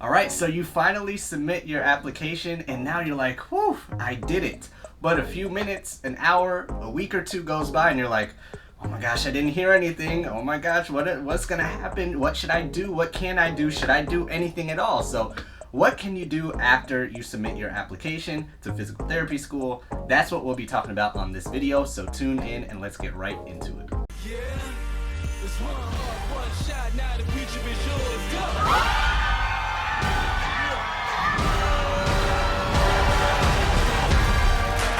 All right, so you finally submit your application and now you're like, whew, I did it. But a few minutes, an hour, a week or two goes by and you're like, oh my gosh, I didn't hear anything. Oh my gosh, what's gonna happen? What should I do? What can I do? Should I do anything at all? So what can you do after you submit your application to physical therapy school? That's what we'll be talking about on this video, so tune in and let's get right into it. Yeah, it's one shot, now the future is yours. Go!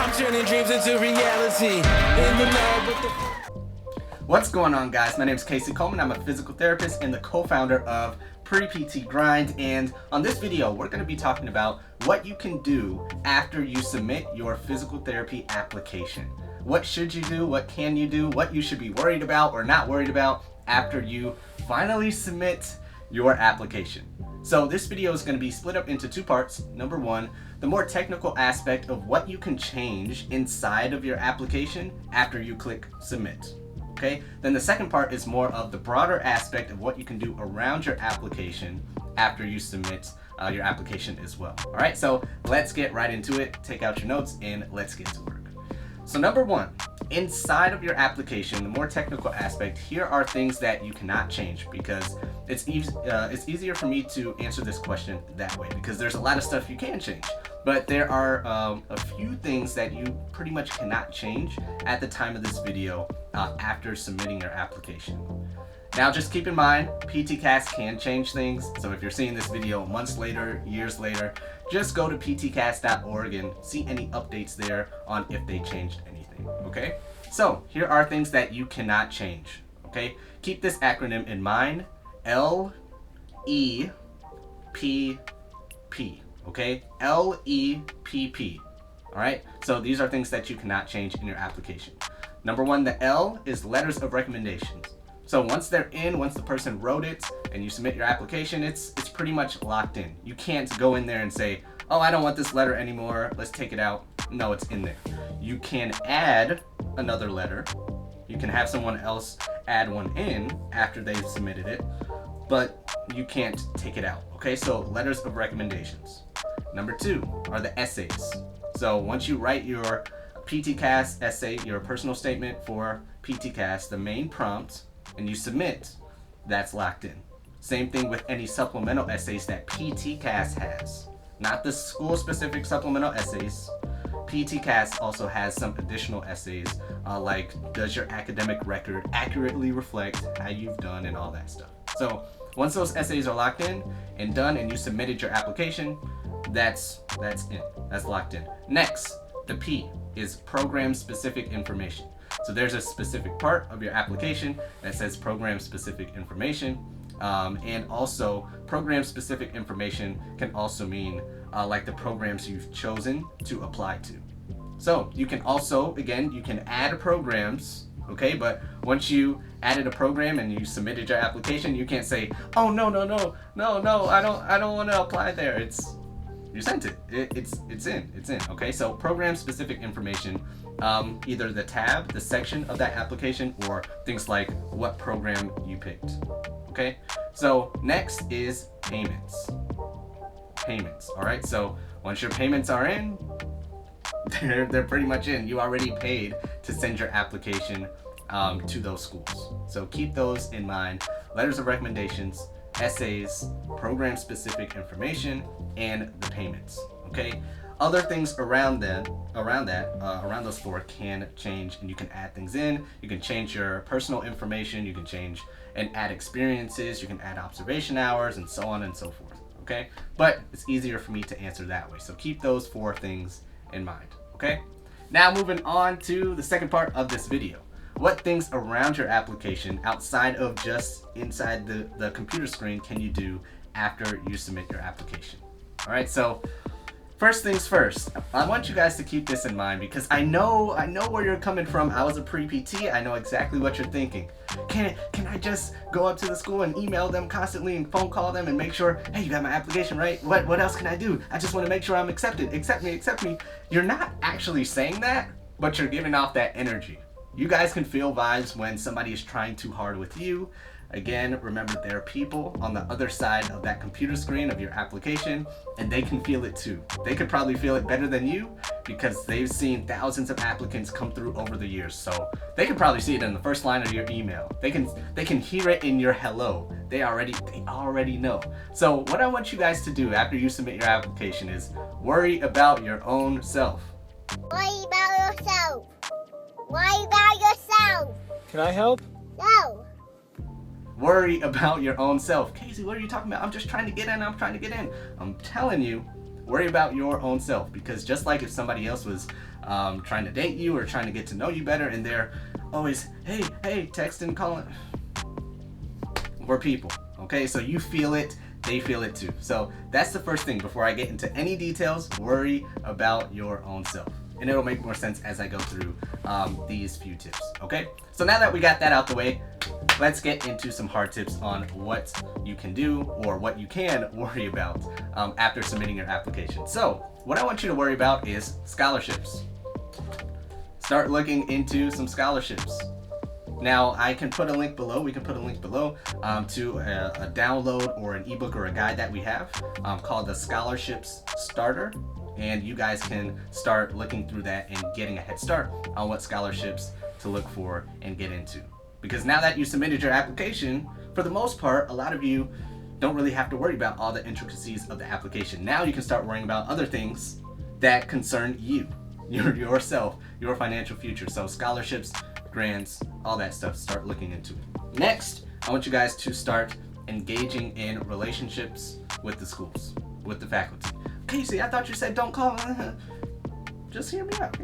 I'm turning dreams into reality. In the lab with the... What's going on, guys? My name is Coleman. I'm a physical therapist and the co-founder of Pre-PT Grind, and on this video we're going to be talking about what you can do after you submit your physical therapy application. What should you do? What can you do? What you should be worried about or not worried about after you finally submit your application. So this video is going to be split up into two parts. Number one, the more technical aspect of what you can change inside of your application after you click submit. Okay, then the second part is more of the broader aspect of what you can do around your application after you submit your application as well. All right, so let's get right into it. Take out your notes and let's get to work. So number one, inside of your application, the more technical aspect, here are things that you cannot change because it's easier for me to answer this question that way because there's a lot of stuff you can change. But there are a few things that you pretty much cannot change at the time of this video after submitting your application. Now just keep in mind, PTCast can change things. So if you're seeing this video months later, years later, just go to ptcast.org and see any updates there on if they changed anything, okay? So here are things that you cannot change, okay? Keep this acronym in mind, LEPP. Okay, LEPP. All right, so these are things that you cannot change in your application. Number one, the L is letters of recommendations. So once they're in, once the person wrote it and you submit your application, it's pretty much locked in. You can't go in there and say, oh, I don't want this letter anymore, let's take it out. No, it's in there. You can add another letter. You can have someone else add one in after they've submitted it, but you can't take it out. Okay, so letters of recommendations. Number two are the essays. So once you write your PTCast essay, your personal statement for PTCast, the main prompt, and you submit, that's locked in. Same thing with any supplemental essays that PTCast has. Not the school-specific supplemental essays. PTCast also has some additional essays like does your academic record accurately reflect how you've done and all that stuff. So once those essays are locked in and done and you submitted your application, that's in. That's locked in. Next, the P is program-specific information. So there's a specific part of your application that says program-specific information. And also program-specific information can also mean like the programs you've chosen to apply to. So you can also, again, you can add programs. Okay, but once you added a program and you submitted your application, you can't say, oh no, I don't want to apply there. You sent it. It's in. Okay, so program specific information, either the tab, the section of that application, or things like what program you picked. Okay, so next is payments. All right, so once your payments are in, they're pretty much in. You already paid to send your application to those schools. So keep those in mind. Letters of recommendations, essays, program-specific information, and the payments. Okay. Other things around those four can change, and you can add things in. You can change your personal information. You can change and add experiences. You can add observation hours, and so on and so forth. Okay. But it's easier for me to answer that way. So keep those four things in mind. Okay. Now moving on to the second part of this video. What things around your application outside of just inside the computer screen can you do after you submit your application? All right, so first things first, I want you guys to keep this in mind because I know where you're coming from. I was a pre-PT. I know exactly what you're thinking. Can I just go up to the school and email them constantly and phone call them and make sure, hey, you got my application right? What else can I do? I just want to make sure I'm accepted. Accept me. You're not actually saying that, but you're giving off that energy. You guys can feel vibes when somebody is trying too hard with you. Again, remember there are people on the other side of that computer screen of your application, and they can feel it too. They could probably feel it better than you because they've seen thousands of applicants come through over the years. So they can probably see it in the first line of your email. They can hear it in your hello. They already know. So what I want you guys to do after you submit your application is worry about your own self. Worry about yourself. Worry about yourself. Can I help? No. Worry about your own self. Casey, what are you talking about? I'm just trying to get in. I'm telling you, worry about your own self, because just like if somebody else was trying to date you or trying to get to know you better and they're always, hey, texting, calling. We're people, okay? So you feel it, they feel it too. So that's the first thing. Before I get into any details, worry about your own self. And it'll make more sense as I go through these few tips, okay? So now that we got that out the way, let's get into some hard tips on what you can do or what you can worry about after submitting your application. So what I want you to worry about is scholarships. Start looking into some scholarships. Now, I can put a link below, we can put a link below to a download or an ebook or a guide that we have called the Scholarships Starter. And you guys can start looking through that and getting a head start on what scholarships to look for and get into. Because now that you submitted your application, for the most part, a lot of you don't really have to worry about all the intricacies of the application. Now you can start worrying about other things that concern you, yourself, your financial future. So scholarships, grants, all that stuff, start looking into it. Next, I want you guys to start engaging in relationships with the schools, with the faculty. Casey, I thought you said don't call. Just hear me out,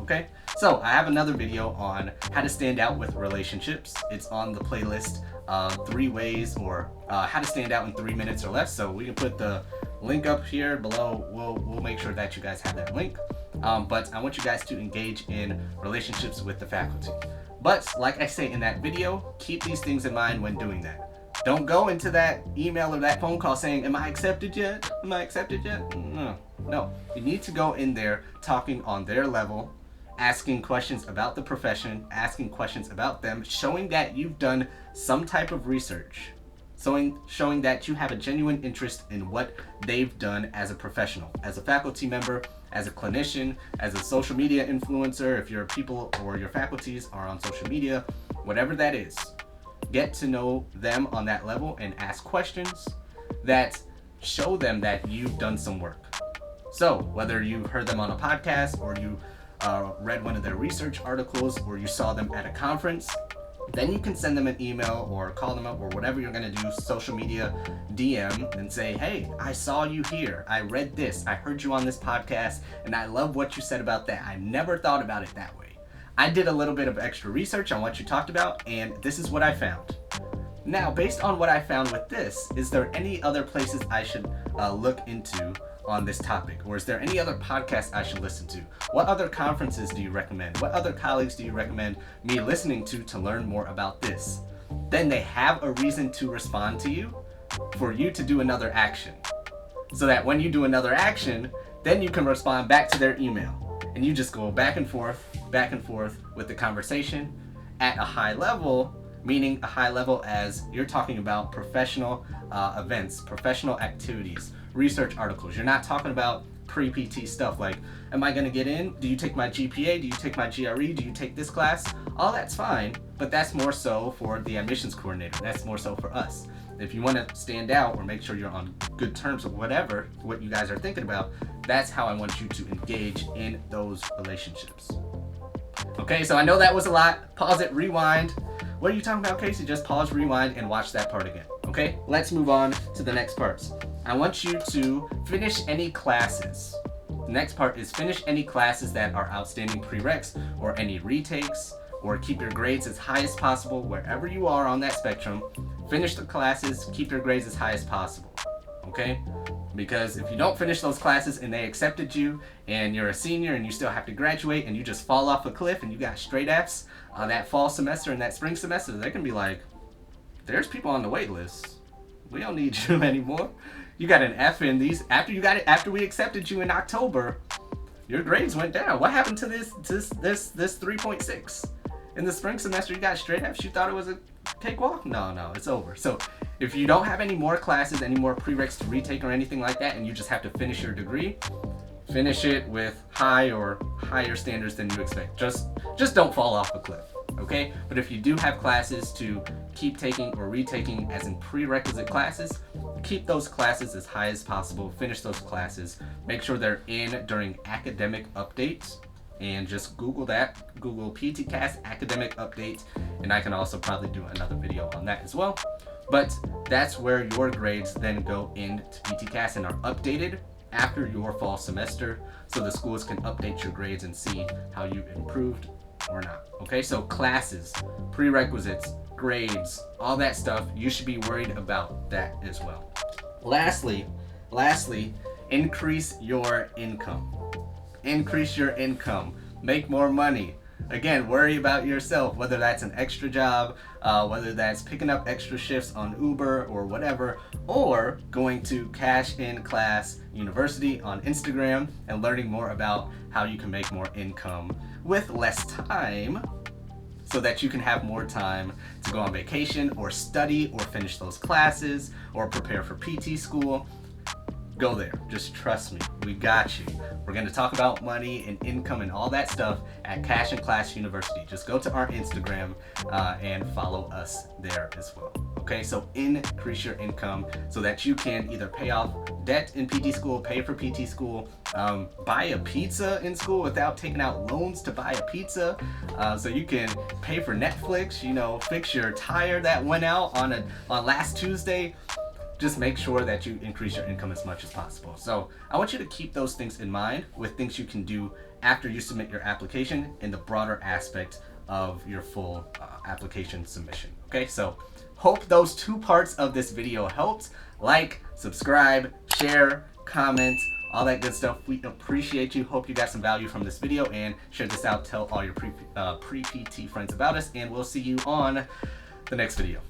okay? So I have another video on how to stand out with relationships. It's on the playlist 3 ways or how to stand out in 3 minutes or less. So we can put the link up here below. We'll make sure that you guys have that link. But I want you guys to engage in relationships with the faculty. But like I say in that video, keep these things in mind when doing that. Don't go into that email or that phone call saying, am I accepted yet? No. You need to go in there talking on their level, asking questions about the profession, asking questions about them, showing that you've done some type of research, showing that you have a genuine interest in what they've done as a professional, as a faculty member, as a clinician, as a social media influencer, if your people or your faculties are on social media, whatever that is. Get to know them on that level and ask questions that show them that you've done some work. So whether you heard them on a podcast or you read one of their research articles or you saw them at a conference, then you can send them an email or call them up or whatever you're going to do, social media DM, and say, hey, I saw you here. I read this. I heard you on this podcast and I love what you said about that. I never thought about it that way. I did a little bit of extra research on what you talked about, and this is what I found. Now, based on what I found with this, is there any other places I should look into on this topic? Or is there any other podcasts I should listen to? What other conferences do you recommend? What other colleagues do you recommend me listening to learn more about this? Then they have a reason to respond to you for you to do another action. So that when you do another action, then you can respond back to their email. And you just go back and forth with the conversation at a high level, meaning a high level as you're talking about professional events, professional activities, research articles. You're not talking about pre-PT stuff like, am I going to get in? Do you take my GPA? Do you take my GRE? Do you take this class? All that's fine, but that's more so for the admissions coordinator. That's more so for us. If you want to stand out or make sure you're on good terms with what you guys are thinking about, that's how I want you to engage in those relationships. Okay, so I know that was a lot. Pause it, rewind. What are you talking about, Casey? Just pause, rewind, and watch that part again. Okay, let's move on to the next parts. I want you to finish any classes. The next part is finish any classes that are outstanding prereqs or any retakes, or keep your grades as high as possible wherever you are on that spectrum. Finish the classes, keep your grades as high as possible, okay? Because if you don't finish those classes and they accepted you and you're a senior and you still have to graduate and you just fall off a cliff and you got straight Fs on that fall semester and that spring semester, they can be like, there's people on the wait list. We don't need you anymore. You got an F in these. After we accepted you in October, your grades went down. What happened to this 3.6? in the spring semester you got straight F's, you thought it was a cakewalk? No, it's over. So if you don't have any more classes, any more prereqs to retake or anything like that, and you just have to finish your degree, finish it with high or higher standards than you expect. Just don't fall off a cliff, okay? But if you do have classes to keep taking or retaking as in prerequisite classes, keep those classes as high as possible, finish those classes, make sure they're in during academic updates, and just Google that, Google PTCast academic updates, and I can also probably do another video on that as well. But that's where your grades then go into PTCast and are updated after your fall semester, so the schools can update your grades and see how you improved or not. Okay, so classes, prerequisites, grades, all that stuff, you should be worried about that as well. Lastly, increase your income. Increase your income. Make more money. Again, worry about yourself, whether that's an extra job, whether that's picking up extra shifts on Uber or whatever, or going to Cash in Class University on Instagram and learning more about how you can make more income with less time, so that you can have more time to go on vacation or study or finish those classes or prepare for PT school. Go there. Just trust me. We got you. We're going to talk about money and income and all that stuff at Cash and Class University. Just go to our Instagram and follow us there as well. Okay, so increase your income so that you can either pay off debt in PT school, pay for PT school, buy a pizza in school without taking out loans to buy a pizza, so you can pay for Netflix, you know, fix your tire that went out on last Tuesday. Just make sure that you increase your income as much as possible. So I want you to keep those things in mind with things you can do after you submit your application in the broader aspect of your full application submission. Okay, so hope those two parts of this video helped. Like, subscribe, share, comment, all that good stuff. We appreciate you. Hope you got some value from this video, and share this out. Tell all your pre-PT friends about us, and we'll see you on the next video.